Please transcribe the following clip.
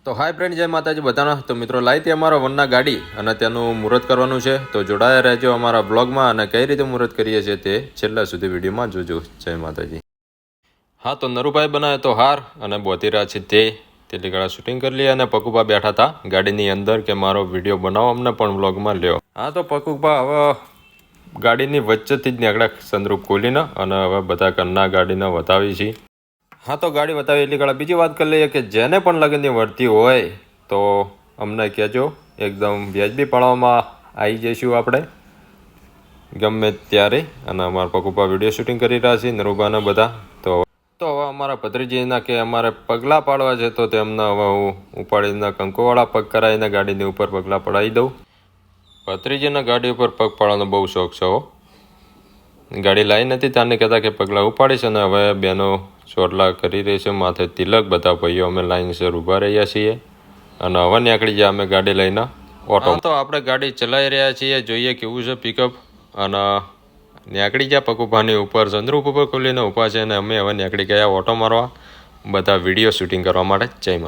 તો હાય ફ્રેન્ડ, જય માતાજી બધાના. તો મિત્રો લાઈથી અમારા વનના ગાડી અને તેનું મુહૂર્ત કરવાનું છે, તો જોડાયા રહેજો અમારા બ્લોગમાં અને કઈ રીતે મુહૂર્ત કરીએ છીએ તે છેલ્લા સુધી વિડીયોમાં જોજો. જય માતાજી. હા, તો નરુભાઈ બનાવે તો હાર અને બોતીરા છે તેટલી ગાળા શૂટિંગ કરી લઈએ અને પકુભા બેઠા હતા ગાડીની અંદર કે મારો વિડીયો બનાવો, અમને પણ બ્લોગમાં લ્યો. હા, તો પકુભા હવે ગાડીની વચ્ચેથી જ નીકળ્યા સંદરૂપ ખોલીને અને હવે બધા કરના ગાડીને વધાવી છીએ. હા, તો ગાડી બતાવી એટલી ગાળા બીજી વાત કરી લઈએ કે જેને પણ લગ્નની વર્તી હોય તો અમને કહેજો, એકદમ વ્યાજબી પાડવામાં આવી જઈશું આપણે ગમે ત્યારે. અને અમારા પકુભા વિડીયો શૂટિંગ કરી રહ્યા છીએ નરુભાના બધા. તો હવે અમારા ભત્રીજીના કે અમારે પગલાં પાડવા છે, તો તેમને હવે હું ઉપાડીને કંકુવાળા પગ કરાવીને ગાડીની ઉપર પગલાં પડાવી દઉં. ભત્રીજીના ગાડી ઉપર પગ પાડવાનો બહુ શોખ છે હો. ગાડી લાવી નથી ત્યાંને કહેતા કે પગલાં ઉપાડીશ અને હવે બેનો ચોટલા કરી રહી છે, માથે તિલક. બધા ભાઈઓ અમે લાઈનસર ઊભા રહ્યા છીએ અને હવે નીકળી જાય અમે ગાડી લઈને ઓટો. તો આપણે ગાડી ચલાવી રહ્યા છીએ, જોઈએ કેવું છે પિકઅપ. અને નીકળી ગયા પકુભાની ઉપર સંદરૂપ ઉપર ખોલીને ઊભા છે અને અમે હવે નીકળી ગયા ઓટો મારવા બધા વિડીયો શૂટિંગ કરવા માટે. જય માતા.